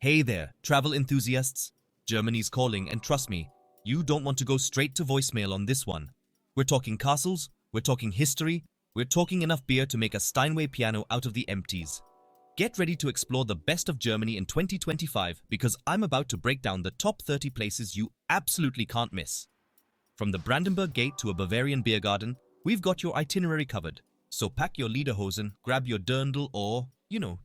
Hey there, travel enthusiasts. Germany's calling, and trust me, you don't want to go straight to voicemail on this one. We're talking castles, we're talking history, we're talking enough beer to make a Steinway piano out of the empties. Get ready to explore the best of Germany in 2025 because I'm about to break down the top 30 places you absolutely can't miss. From the Brandenburg Gate to a Bavarian beer garden, we've got your itinerary covered. So pack your lederhosen, grab your dirndl or,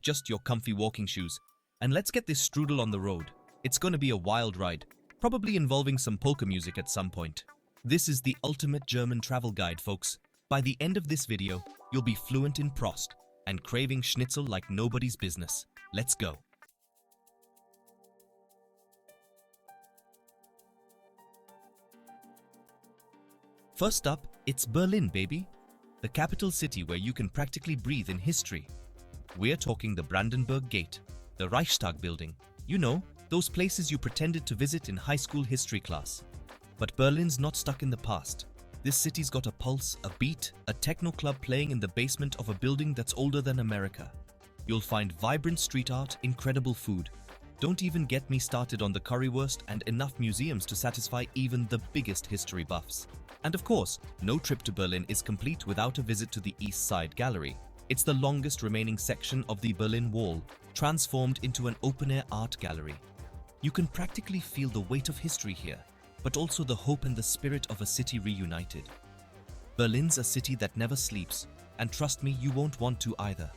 just your comfy walking shoes. And let's get this strudel on the road. It's gonna be a wild ride, probably involving some polka music at some point. This is the ultimate German travel guide, folks. By the end of this video, you'll be fluent in Prost and craving schnitzel like nobody's business. Let's go. First up, it's Berlin, baby. The capital city where you can practically breathe in history. We're talking the Brandenburg Gate, the Reichstag building. You know, those places you pretended to visit in high school history class. But Berlin's not stuck in the past. This city's got a pulse, a beat, a techno club playing in the basement of a building that's older than America. You'll find vibrant street art, incredible food. Don't even get me started on the currywurst and enough museums to satisfy even the biggest history buffs. And of course, no trip to Berlin is complete without a visit to the East Side Gallery. It's the longest remaining section of the Berlin Wall, transformed into an open-air art gallery. You can practically feel the weight of history here, but also the hope and the spirit of a city reunited. Berlin's a city that never sleeps, and trust me, you won't want to either.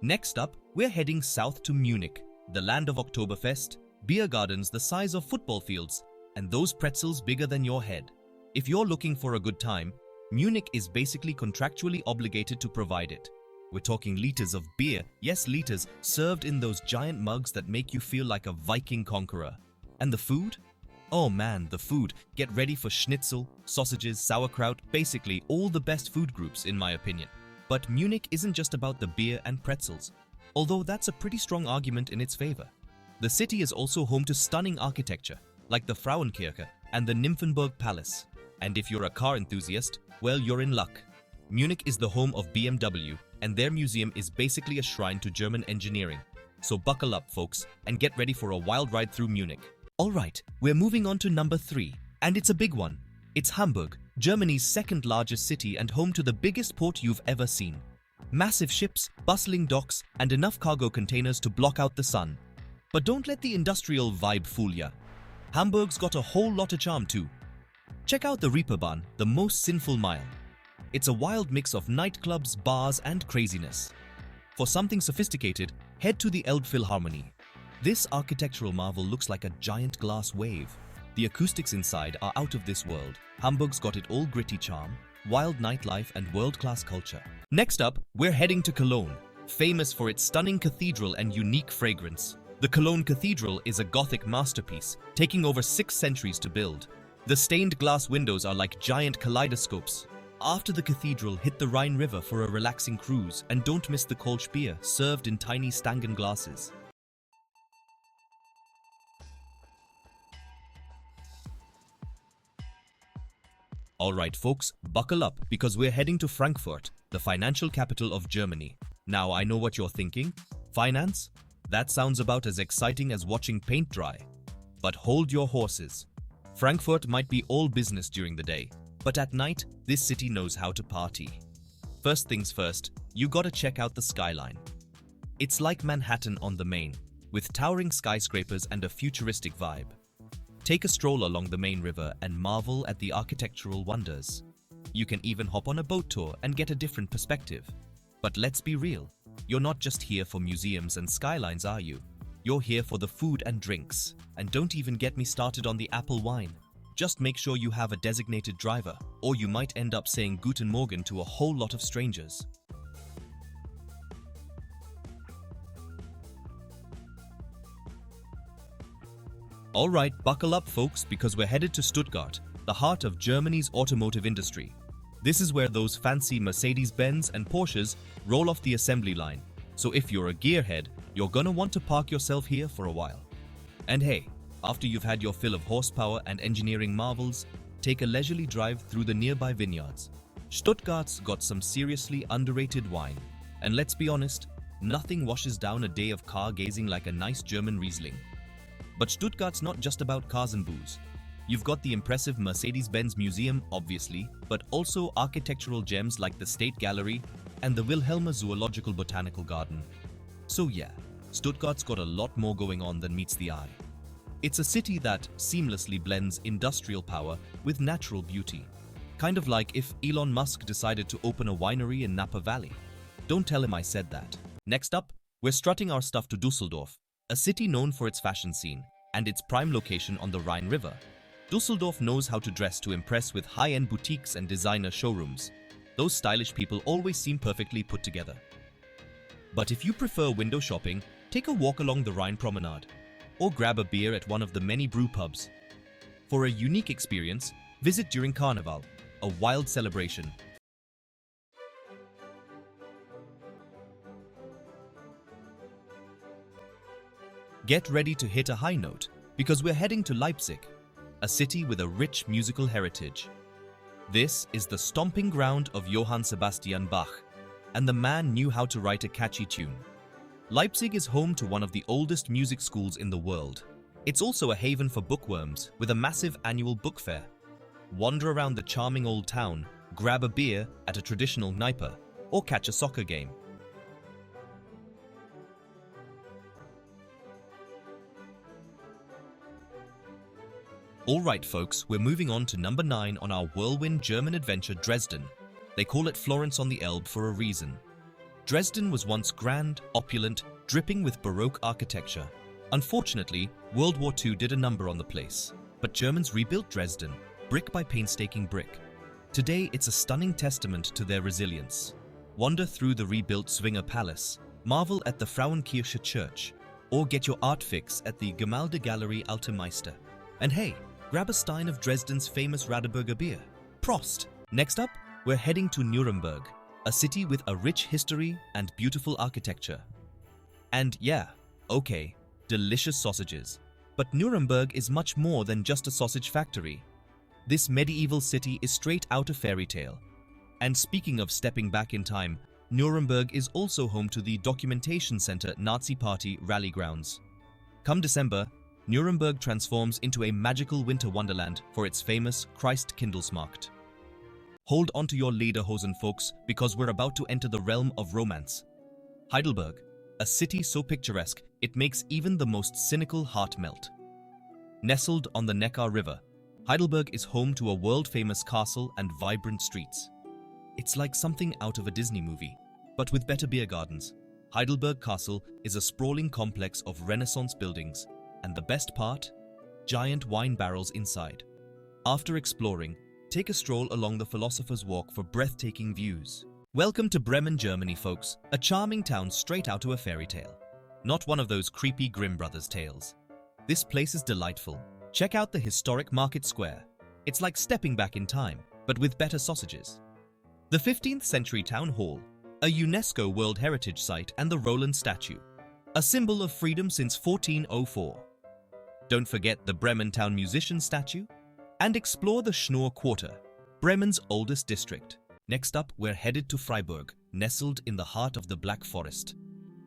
Next up, we're heading south to Munich, the land of Oktoberfest, beer gardens the size of football fields, and those pretzels bigger than your head. If you're looking for a good time, Munich is basically contractually obligated to provide it. We're talking liters of beer, yes liters, served in those giant mugs that make you feel like a Viking conqueror. And the food? Oh man, the food. Get ready for schnitzel, sausages, sauerkraut, basically all the best food groups in my opinion. But Munich isn't just about the beer and pretzels, although that's a pretty strong argument in its favor. The city is also home to stunning architecture, like the Frauenkirche and the Nymphenburg Palace. And if you're a car enthusiast, well, you're in luck. Munich is the home of BMW, and their museum is basically a shrine to German engineering. So buckle up, folks, and get ready for a wild ride through Munich. Alright, we're moving on to number 3, and it's a big one. It's Hamburg, Germany's second largest city and home to the biggest port you've ever seen. Massive ships, bustling docks, and enough cargo containers to block out the sun. But don't let the industrial vibe fool ya. Hamburg's got a whole lot of charm too. Check out the Reeperbahn, the most sinful mile. It's a wild mix of nightclubs, bars, and craziness. For something sophisticated, head to the Elbphilharmonie. This architectural marvel looks like a giant glass wave. The acoustics inside are out of this world. Hamburg's got it all: gritty charm, wild nightlife, and world-class culture. Next up, we're heading to Cologne, famous for its stunning cathedral and unique fragrance. The Cologne Cathedral is a Gothic masterpiece, taking over 6 centuries to build. The stained glass windows are like giant kaleidoscopes. After the cathedral, hit the Rhine River for a relaxing cruise, and don't miss the Kolsch beer, served in tiny Stangen glasses. Alright folks, buckle up because we're heading to Frankfurt, the financial capital of Germany. Now I know what you're thinking. Finance? That sounds about as exciting as watching paint dry. But hold your horses. Frankfurt might be all business during the day, but at night, this city knows how to party. First things first, you gotta check out the skyline. It's like Manhattan on the Main, with towering skyscrapers and a futuristic vibe. Take a stroll along the main river and marvel at the architectural wonders. You can even hop on a boat tour and get a different perspective. But let's be real, you're not just here for museums and skylines, are you? You're here for the food and drinks. And don't even get me started on the apple wine. Just make sure you have a designated driver, or you might end up saying Guten Morgen to a whole lot of strangers. Alright, buckle up folks, because we're headed to Stuttgart, the heart of Germany's automotive industry. This is where those fancy Mercedes-Benz and Porsches roll off the assembly line. So if you're a gearhead, you're gonna want to park yourself here for a while. And hey, after you've had your fill of horsepower and engineering marvels, take a leisurely drive through the nearby vineyards. Stuttgart's got some seriously underrated wine. And let's be honest, nothing washes down a day of car gazing like a nice German Riesling. But Stuttgart's not just about cars and booze. You've got the impressive Mercedes-Benz Museum, obviously, but also architectural gems like the State Gallery and the Wilhelmer Zoological Botanical Garden. So yeah, Stuttgart's got a lot more going on than meets the eye. It's a city that seamlessly blends industrial power with natural beauty. Kind of like if Elon Musk decided to open a winery in Napa Valley. Don't tell him I said that. Next up, we're strutting our stuff to Dusseldorf, a city known for its fashion scene and its prime location on the Rhine River. Dusseldorf knows how to dress to impress with high-end boutiques and designer showrooms. Those stylish people always seem perfectly put together. But if you prefer window shopping, take a walk along the Rhine Promenade or grab a beer at one of the many brew pubs. For a unique experience, visit during Carnival, a wild celebration. Get ready to hit a high note because we're heading to Leipzig, a city with a rich musical heritage. This is the stomping ground of Johann Sebastian Bach, and the man knew how to write a catchy tune. Leipzig is home to one of the oldest music schools in the world. It's also a haven for bookworms with a massive annual book fair. Wander around the charming old town, grab a beer at a traditional Kneipe, or catch a soccer game. Alright folks, we're moving on to number 9 on our whirlwind German adventure, Dresden. They call it Florence on the Elbe for a reason. Dresden was once grand, opulent, dripping with Baroque architecture. Unfortunately, World War II did a number on the place. But Germans rebuilt Dresden, brick by painstaking brick. Today, it's a stunning testament to their resilience. Wander through the rebuilt Zwinger Palace, marvel at the Frauenkirche Church, or get your art fix at the Gemäldegalerie Alte Meister. And hey, grab a stein of Dresden's famous Radeberger beer. Prost! Next up, we're heading to Nuremberg, a city with a rich history and beautiful architecture. And yeah, okay, delicious sausages. But Nuremberg is much more than just a sausage factory. This medieval city is straight out of fairy tale. And speaking of stepping back in time, Nuremberg is also home to the Documentation Center Nazi Party rally grounds. Come December, Nuremberg transforms into a magical winter wonderland for its famous Christkindlesmarkt. Hold on to your lederhosen, folks, because we're about to enter the realm of romance. Heidelberg, a city so picturesque it makes even the most cynical heart melt. Nestled on the Neckar River, Heidelberg is home to a world-famous castle and vibrant streets. It's like something out of a Disney movie, but with better beer gardens. Heidelberg Castle is a sprawling complex of Renaissance buildings, and the best part? Giant wine barrels inside. After exploring, take a stroll along the Philosopher's Walk for breathtaking views. Welcome to Bremen, Germany, folks, a charming town straight out of a fairy tale. Not one of those creepy Grimm Brothers tales. This place is delightful. Check out the historic market square. It's like stepping back in time, but with better sausages. The 15th century town hall, a UNESCO World Heritage Site, and the Roland statue, a symbol of freedom since 1404. Don't forget the Bremen Town Musician statue, and explore the Schnoor Quarter, Bremen's oldest district. Next up, we're headed to Freiburg, nestled in the heart of the Black Forest.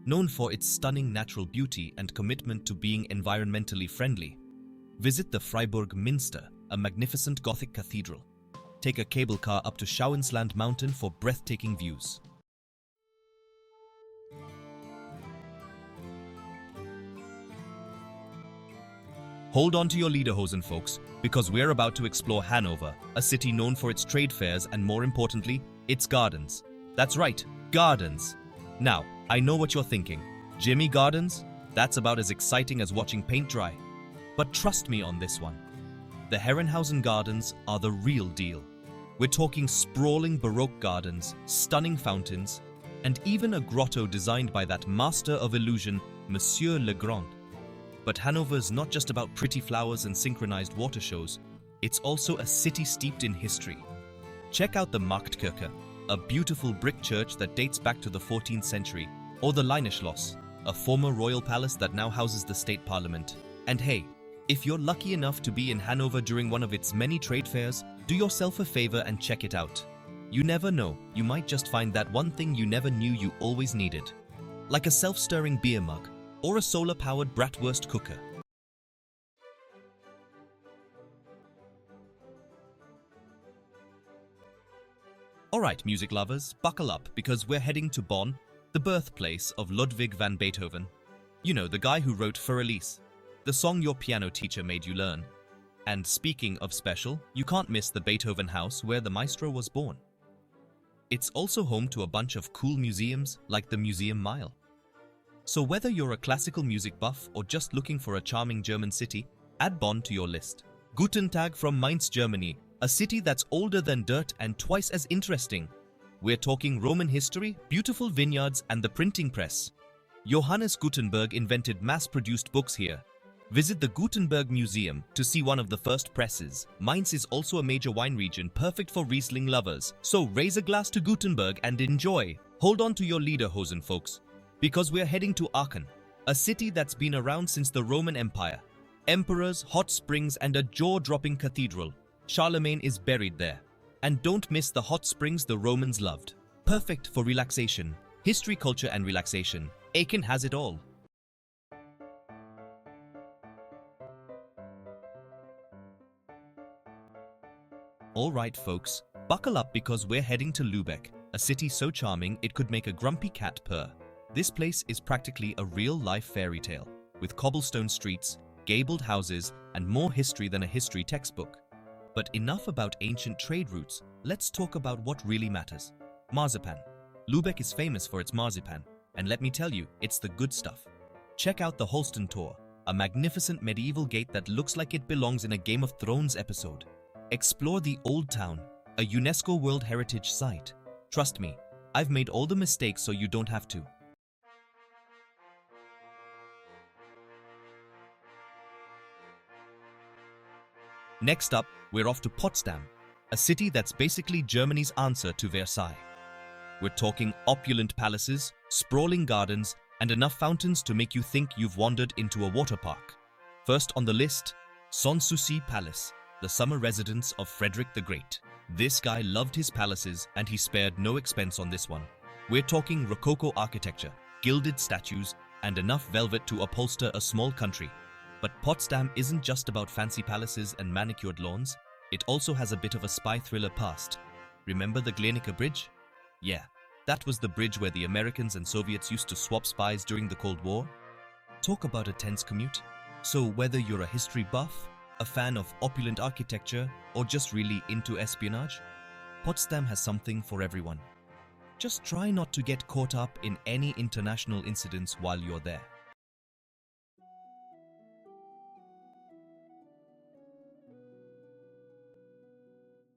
Known for its stunning natural beauty and commitment to being environmentally friendly, visit the Freiburg Minster, a magnificent Gothic cathedral. Take a cable car up to Schauinsland Mountain for breathtaking views. Hold on to your lederhosen, folks, because we're about to explore Hanover, a city known for its trade fairs and, more importantly, its gardens. That's right, gardens. Now, I know what you're thinking. Jimmy Gardens? That's about as exciting as watching paint dry. But trust me on this one. The Herrenhausen Gardens are the real deal. We're talking sprawling Baroque gardens, stunning fountains, and even a grotto designed by that master of illusion, Monsieur Legrand. But Hanover's not just about pretty flowers and synchronized water shows, it's also a city steeped in history. Check out the Marktkirche, a beautiful brick church that dates back to the 14th century, or the Leineschloss, a former royal palace that now houses the state parliament. And hey, if you're lucky enough to be in Hanover during one of its many trade fairs, do yourself a favor and check it out. You never know, you might just find that one thing you never knew you always needed. Like a self-stirring beer mug or a solar-powered bratwurst cooker. Alright, music lovers, buckle up because we're heading to Bonn, the birthplace of Ludwig van Beethoven. You know, the guy who wrote Fairytale, the song your piano teacher made you learn. And speaking of special, you can't miss the Beethoven house where the maestro was born. It's also home to a bunch of cool museums like the Museum Mile. So whether you're a classical music buff or just looking for a charming German city, add Bonn to your list. Guten Tag from Mainz, Germany, a city that's older than dirt and twice as interesting. We're talking Roman history, beautiful vineyards, and the printing press. Johannes Gutenberg invented mass-produced books here. Visit the Gutenberg Museum to see one of the first presses. Mainz is also a major wine region perfect for Riesling lovers. So raise a glass to Gutenberg and enjoy. Hold on to your lederhosen, folks, because we're heading to Aachen, a city that's been around since the Roman Empire. Emperors, hot springs, and a jaw-dropping cathedral. Charlemagne is buried there. And don't miss the hot springs the Romans loved. Perfect for relaxation, history, culture, and relaxation. Aachen has it all. Alright folks, buckle up because we're heading to Lübeck, a city so charming it could make a grumpy cat purr. This place is practically a real-life fairy tale, with cobblestone streets, gabled houses, and more history than a history textbook. But enough about ancient trade routes, let's talk about what really matters. Marzipan. Lübeck is famous for its marzipan, and let me tell you, it's the good stuff. Check out the Holsten Tor, a magnificent medieval gate that looks like it belongs in a Game of Thrones episode. Explore the Old Town, a UNESCO World Heritage Site. Trust me, I've made all the mistakes so you don't have to. Next up, we're off to Potsdam, a city that's basically Germany's answer to Versailles. We're talking opulent palaces, sprawling gardens, and enough fountains to make you think you've wandered into a water park. First on the list, Sanssouci Palace, the summer residence of Frederick the Great. This guy loved his palaces and he spared no expense on this one. We're talking Rococo architecture, gilded statues, and enough velvet to upholster a small country. But Potsdam isn't just about fancy palaces and manicured lawns, it also has a bit of a spy thriller past. Remember the Glienicke Bridge? Yeah, that was the bridge where the Americans and Soviets used to swap spies during the Cold War. Talk about a tense commute. So whether you're a history buff, a fan of opulent architecture, or just really into espionage, Potsdam has something for everyone. Just try not to get caught up in any international incidents while you're there.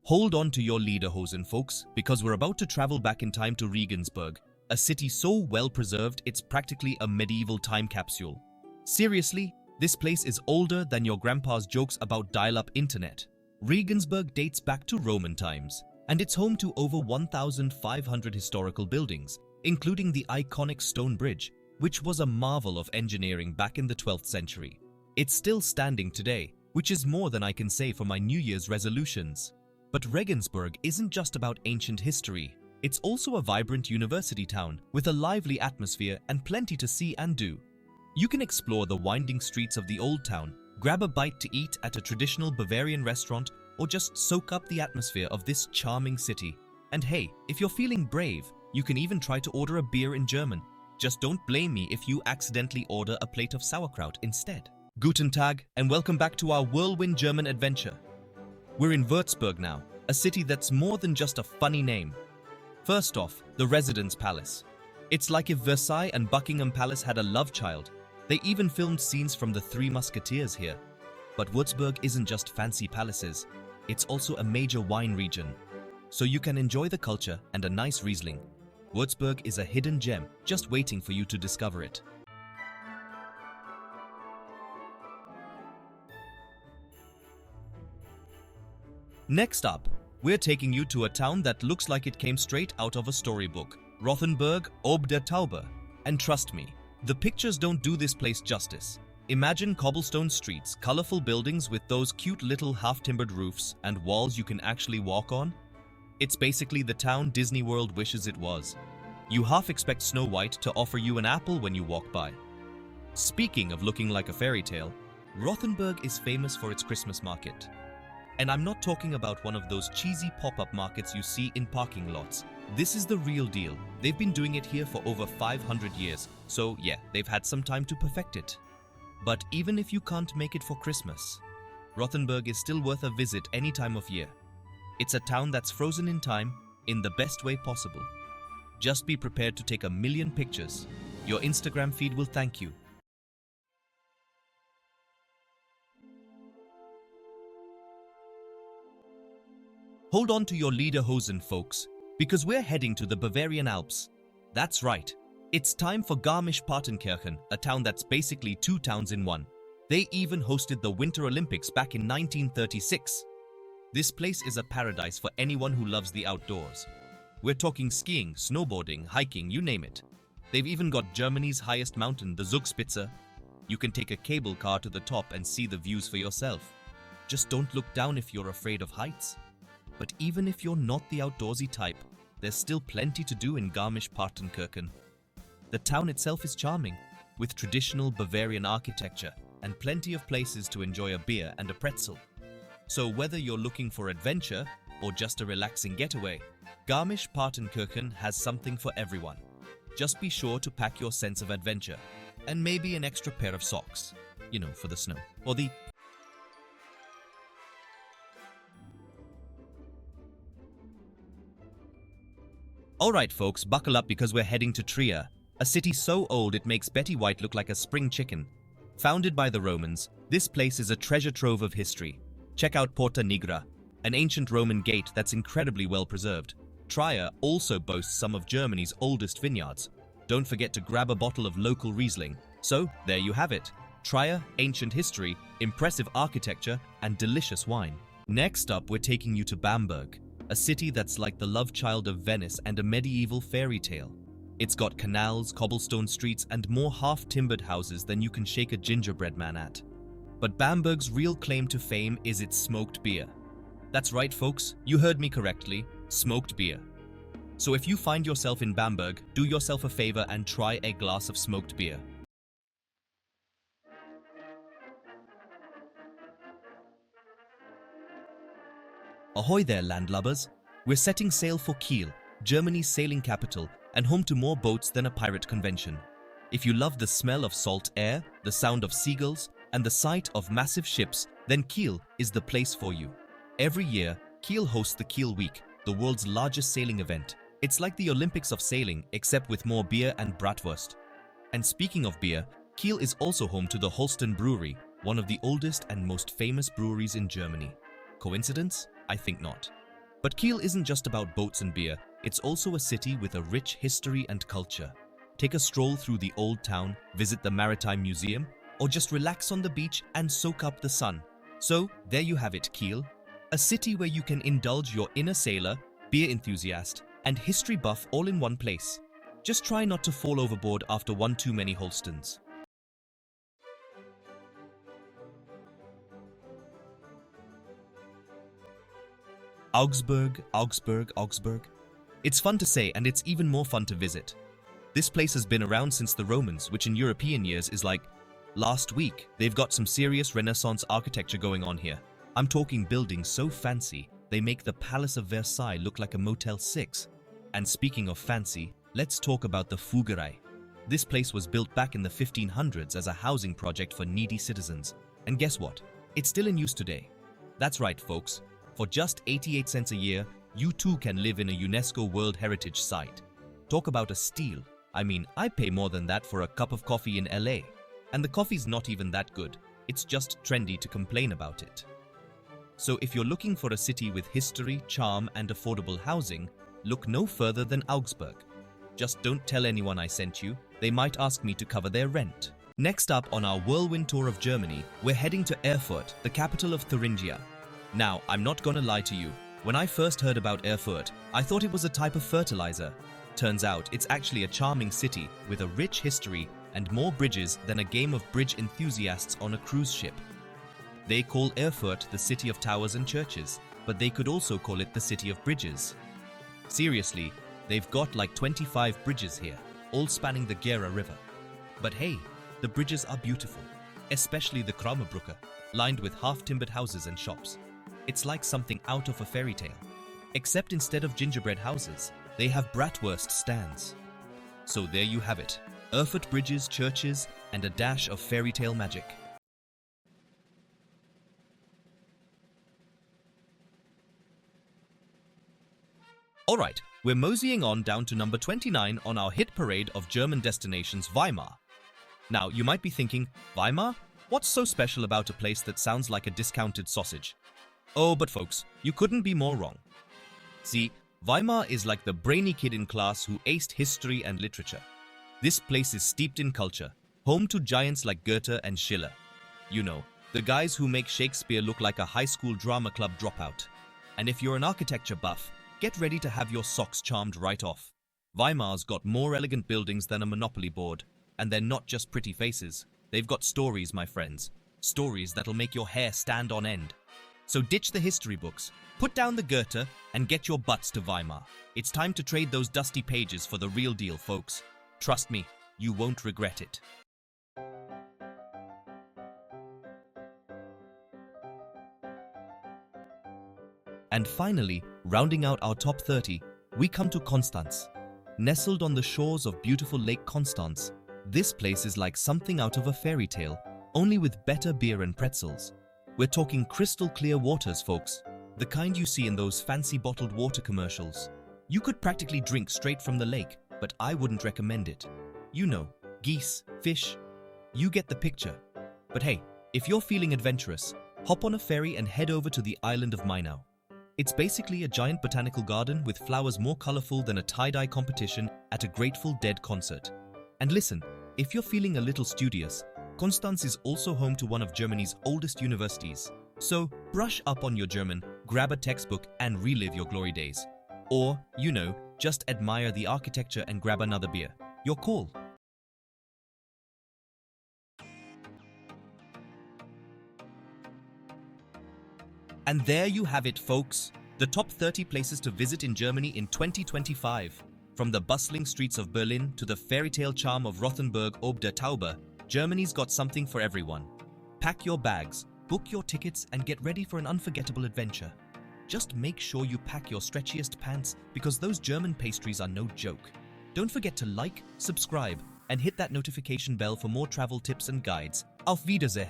Hold on to your lederhosen, folks, because we're about to travel back in time to Regensburg, a city so well preserved it's practically a medieval time capsule. Seriously, this place is older than your grandpa's jokes about dial-up internet. Regensburg dates back to Roman times, and it's home to over 1,500 historical buildings, including the iconic stone bridge, which was a marvel of engineering back in the 12th century. It's still standing today, which is more than I can say for my New Year's resolutions. But Regensburg isn't just about ancient history. It's also a vibrant university town with a lively atmosphere and plenty to see and do. You can explore the winding streets of the old town, grab a bite to eat at a traditional Bavarian restaurant, or just soak up the atmosphere of this charming city. And hey, if you're feeling brave, you can even try to order a beer in German. Just don't blame me if you accidentally order a plate of sauerkraut instead. Guten Tag, and welcome back to our whirlwind German adventure. We're in Würzburg now, a city that's more than just a funny name. First off, the Residence Palace. It's like if Versailles and Buckingham Palace had a love child. They even filmed scenes from the Three Musketeers here. But Würzburg isn't just fancy palaces, it's also a major wine region. So you can enjoy the culture and a nice Riesling. Würzburg is a hidden gem, just waiting for you to discover it. Next up, we're taking you to a town that looks like it came straight out of a storybook, Rothenburg ob der Tauber. And trust me, the pictures don't do this place justice. Imagine cobblestone streets, colorful buildings with those cute little half-timbered roofs, and walls you can actually walk on. It's basically the town Disney World wishes it was. You half expect Snow White to offer you an apple when you walk by. Speaking of looking like a fairy tale, Rothenburg is famous for its Christmas market. And I'm not talking about one of those cheesy pop-up markets you see in parking lots. This is the real deal. They've been doing it here for over 500 years, so yeah, they've had some time to perfect it. But even if you can't make it for Christmas, Rothenburg is still worth a visit any time of year. It's a town that's frozen in time in the best way possible. Just be prepared to take a million pictures. Your Instagram feed will thank you. Hold on to your lederhosen, folks, because we're heading to the Bavarian Alps. That's right. It's time for Garmisch-Partenkirchen, a town that's basically two towns in one. They even hosted the Winter Olympics back in 1936. This place is a paradise for anyone who loves the outdoors. We're talking skiing, snowboarding, hiking, you name it. They've even got Germany's highest mountain, the Zugspitze. You can take a cable car to the top and see the views for yourself. Just don't look down if you're afraid of heights. But even if you're not the outdoorsy type, there's still plenty to do in Garmisch-Partenkirchen. The town itself is charming, with traditional Bavarian architecture and plenty of places to enjoy a beer and a pretzel. So whether you're looking for adventure or just a relaxing getaway, Garmisch-Partenkirchen has something for everyone. Just be sure to pack your sense of adventure and maybe an extra pair of socks, for the snow or the... Alright folks, buckle up because we're heading to Trier, a city so old it makes Betty White look like a spring chicken. Founded by the Romans, this place is a treasure trove of history. Check out Porta Nigra, an ancient Roman gate that's incredibly well preserved. Trier also boasts some of Germany's oldest vineyards. Don't forget to grab a bottle of local Riesling. So, there you have it. Trier, ancient history, impressive architecture, and delicious wine. Next up, we're taking you to Bamberg, a city that's like the love child of Venice and a medieval fairy tale. It's got canals, cobblestone streets, and more half-timbered houses than you can shake a gingerbread man at. But Bamberg's real claim to fame is its smoked beer. That's right, folks, you heard me correctly, smoked beer. So if you find yourself in Bamberg, do yourself a favor and try a glass of smoked beer. Ahoy there, landlubbers! We're setting sail for Kiel, Germany's sailing capital, and home to more boats than a pirate convention. If you love the smell of salt air, the sound of seagulls, and the sight of massive ships, then Kiel is the place for you. Every year, Kiel hosts the Kiel Week, the world's largest sailing event. It's like the Olympics of sailing, except with more beer and bratwurst. And speaking of beer, Kiel is also home to the Holsten Brewery, one of the oldest and most famous breweries in Germany. Coincidence? I think not. But Kiel isn't just about boats and beer, it's also a city with a rich history and culture. Take a stroll through the old town, visit the Maritime Museum, or just relax on the beach and soak up the sun. So, there you have it, Kiel. A city where you can indulge your inner sailor, beer enthusiast, and history buff all in one place. Just try not to fall overboard after one too many Holstens. Augsburg, Augsburg, Augsburg. It's fun to say, and it's even more fun to visit. This place has been around since the Romans, which in European years is like last week. They've got some serious Renaissance architecture going on here. I'm talking buildings so fancy, they make the Palace of Versailles look like a Motel 6. And speaking of fancy, let's talk about the Fuggerei. This place was built back in the 1500s as a housing project for needy citizens. And guess what? It's still in use today. That's right, folks. For just 88 cents a year, you too can live in a UNESCO World Heritage Site. Talk about a steal. I mean, I pay more than that for a cup of coffee in LA. And the coffee's not even that good. It's just trendy to complain about it. So if you're looking for a city with history, charm, and affordable housing, look no further than Augsburg. Just don't tell anyone I sent you. They might ask me to cover their rent. Next up on our whirlwind tour of Germany, we're heading to Erfurt, the capital of Thuringia. Now, I'm not gonna lie to you. When I first heard about Erfurt, I thought it was a type of fertilizer. Turns out, it's actually a charming city with a rich history and more bridges than a game of bridge enthusiasts on a cruise ship. They call Erfurt the city of towers and churches, but they could also call it the city of bridges. Seriously, they've got like 25 bridges here, all spanning the Gera River. But hey, the bridges are beautiful, especially the Kraumerbrücke, lined with half-timbered houses and shops. It's like something out of a fairy tale. Except instead of gingerbread houses, they have bratwurst stands. So there you have it, Erfurt bridges, churches, and a dash of fairy tale magic. Alright, we're moseying on down to number 29 on our hit parade of German destinations, Weimar. Now, you might be thinking, Weimar? What's so special about a place that sounds like a discounted sausage? Oh, but folks, you couldn't be more wrong. See, Weimar is like the brainy kid in class who aced history and literature. This place is steeped in culture, home to giants like Goethe and Schiller. You know, the guys who make Shakespeare look like a high school drama club dropout. And if you're an architecture buff, get ready to have your socks charmed right off. Weimar's got more elegant buildings than a Monopoly board. And they're not just pretty faces. They've got stories, my friends. Stories that'll make your hair stand on end. So ditch the history books, put down the Goethe, and get your butts to Weimar. It's time to trade those dusty pages for the real deal, folks. Trust me, you won't regret it. And finally, rounding out our top 30, we come to Konstanz. Nestled on the shores of beautiful Lake Constance, this place is like something out of a fairy tale, only with better beer and pretzels. We're talking crystal clear waters, folks, the kind you see in those fancy bottled water commercials. You could practically drink straight from the lake, but I wouldn't recommend it. You know, geese, fish, you get the picture. But hey, if you're feeling adventurous, hop on a ferry and head over to the island of Mainau. It's basically a giant botanical garden with flowers more colorful than a tie-dye competition at a Grateful Dead concert. And listen, if you're feeling a little studious, Konstanz is also home to one of Germany's oldest universities. So brush up on your German, grab a textbook and relive your glory days. Or, you know, just admire the architecture and grab another beer. Your call. And there you have it, folks. The top 30 places to visit in Germany in 2025. From the bustling streets of Berlin to the fairy tale charm of Rothenburg ob der Tauber, Germany's got something for everyone. Pack your bags, book your tickets, and get ready for an unforgettable adventure. Just make sure you pack your stretchiest pants because those German pastries are no joke. Don't forget to like, subscribe, and hit that notification bell for more travel tips and guides. Auf Wiedersehen!